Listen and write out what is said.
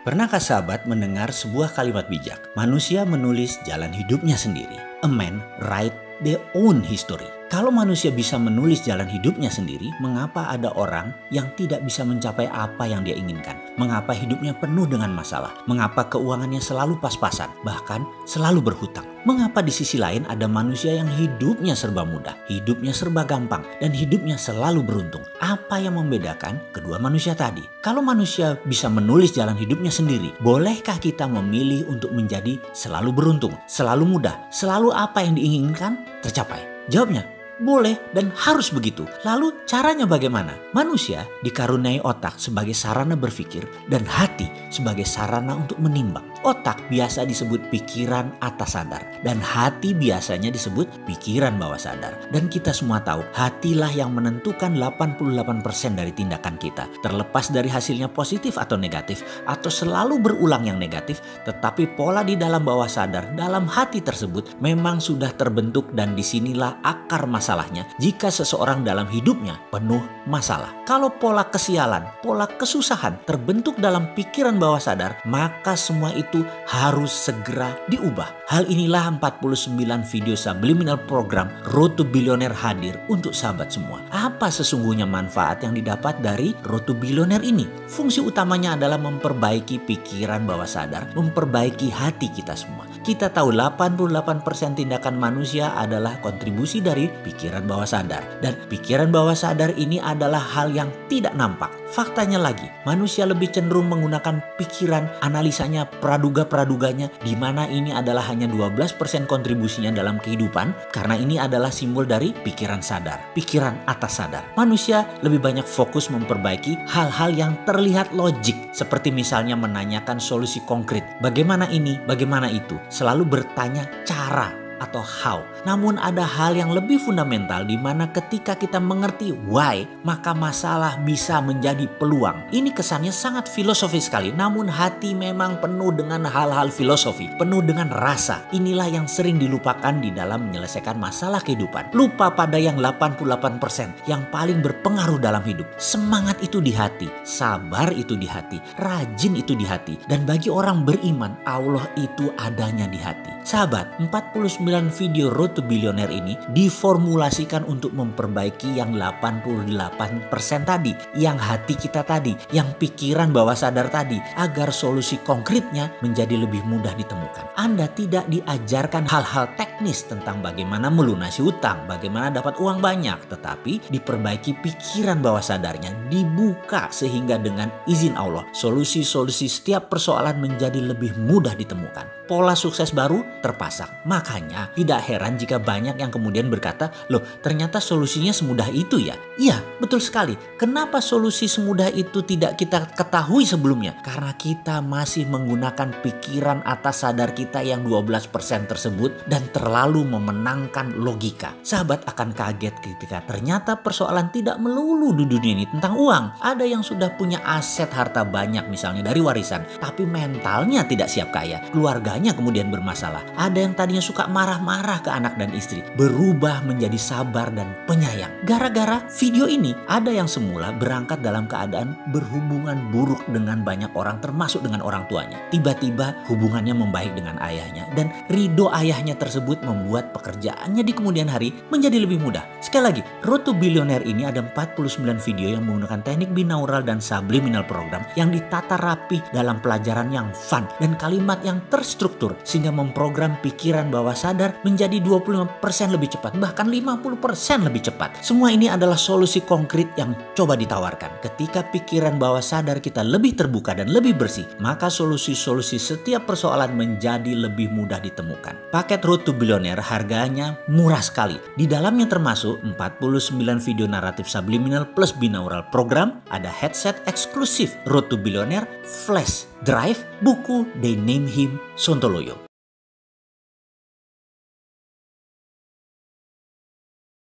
Pernahkah sahabat mendengar sebuah kalimat bijak? Manusia menulis jalan hidupnya sendiri. A man write their own history. Kalau manusia bisa menulis jalan hidupnya sendiri, mengapa ada orang yang tidak bisa mencapai apa yang dia inginkan? Mengapa hidupnya penuh dengan masalah? Mengapa keuangannya selalu pas-pasan, bahkan selalu berhutang? Mengapa di sisi lain ada manusia yang hidupnya serba mudah, hidupnya serba gampang, dan hidupnya selalu beruntung? Apa yang membedakan kedua manusia tadi? Kalau manusia bisa menulis jalan hidupnya sendiri, bolehkah kita memilih untuk menjadi selalu beruntung, selalu mudah, selalu apa yang diinginkan tercapai? Jawabnya, boleh dan harus begitu. Lalu caranya bagaimana? Manusia dikaruniai otak sebagai sarana berpikir dan hati sebagai sarana untuk menimbang. Otak biasa disebut pikiran atas sadar dan hati biasanya disebut pikiran bawah sadar. Dan kita semua tahu hatilah yang menentukan 88% dari tindakan kita. Terlepas dari hasilnya positif atau negatif atau selalu berulang yang negatif, tetapi pola di dalam bawah sadar dalam hati tersebut memang sudah terbentuk dan disinilah akar masalahnya jika seseorang dalam hidupnya penuh masalah. Kalau pola kesialan, pola kesusahan terbentuk dalam pikiran bawah sadar, maka semua itu harus segera diubah. Hal inilah 49 video subliminal program Road to Billionaire hadir untuk sahabat semua. Apa sesungguhnya manfaat yang didapat dari Road to Billionaire ini? Fungsi utamanya adalah memperbaiki pikiran bawah sadar, memperbaiki hati kita semua. Kita tahu 88% tindakan manusia adalah kontribusi dari pikiran bawah sadar. Dan pikiran bawah sadar ini adalah hal yang tidak nampak. Faktanya lagi, manusia lebih cenderung menggunakan pikiran, analisanya, praduga-praduganya, di mana ini adalah hanya 12% kontribusinya dalam kehidupan, karena ini adalah simbol dari pikiran sadar, pikiran atas sadar. Manusia lebih banyak fokus memperbaiki hal-hal yang terlihat logik, seperti misalnya menanyakan solusi konkret. Bagaimana ini, bagaimana itu? Selalu bertanya cara atau how. Namun ada hal yang lebih fundamental di mana ketika kita mengerti why, maka masalah bisa menjadi peluang. Ini kesannya sangat filosofis sekali, namun hati memang penuh dengan hal-hal filosofi, penuh dengan rasa. Inilah yang sering dilupakan di dalam menyelesaikan masalah kehidupan. Lupa pada yang 88% yang paling berpengaruh dalam hidup. Semangat itu di hati, sabar itu di hati, rajin itu di hati. Dan bagi orang beriman, Allah itu adanya di hati. Sahabat, 49 video Road to Billionaire ini diformulasikan untuk memperbaiki yang 88% tadi, yang hati kita tadi, yang pikiran bawah sadar tadi, agar solusi konkretnya menjadi lebih mudah ditemukan. Anda tidak diajarkan hal-hal teknis tentang bagaimana melunasi utang, bagaimana dapat uang banyak, tetapi diperbaiki pikiran bawah sadarnya, dibuka sehingga dengan izin Allah, solusi-solusi setiap persoalan menjadi lebih mudah ditemukan. Pola sukses baru terpasang. Makanya tidak heran jika banyak yang kemudian berkata, loh ternyata solusinya semudah itu ya? Iya, betul sekali. Kenapa solusi semudah itu tidak kita ketahui sebelumnya? Karena kita masih menggunakan pikiran atas sadar kita yang 12% tersebut dan terlalu memenangkan logika. Sahabat akan kaget ketika ternyata persoalan tidak melulu di dunia ini tentang uang. Ada yang sudah punya aset harta banyak misalnya dari warisan, tapi mentalnya tidak siap kaya. Keluarganya kemudian bermasalah. Ada yang tadinya suka marah-marah ke anak dan istri, berubah menjadi sabar dan penyayang. Gara-gara video ini, ada yang semula berangkat dalam keadaan berhubungan buruk dengan banyak orang, termasuk dengan orang tuanya. Tiba-tiba hubungannya membaik dengan ayahnya, dan ridho ayahnya tersebut membuat pekerjaannya di kemudian hari menjadi lebih mudah. Sekali lagi, Road to Billionaire ini ada 49 video yang menggunakan teknik binaural dan subliminal program yang ditata rapi dalam pelajaran yang fun dan kalimat yang terstruktur sehingga memprogram pikiran bawah sadar menjadi 25% lebih cepat, bahkan 50% lebih cepat. Semua ini adalah solusi konkret yang coba ditawarkan. Ketika pikiran bawah sadar kita lebih terbuka dan lebih bersih, maka solusi-solusi setiap persoalan menjadi lebih mudah ditemukan. Paket Road to Billionaire harganya murah sekali. Di dalamnya termasuk 49 video naratif subliminal plus binaural program, ada headset eksklusif Road to Billionaire, flash drive, buku They Name Him Sontoloyo.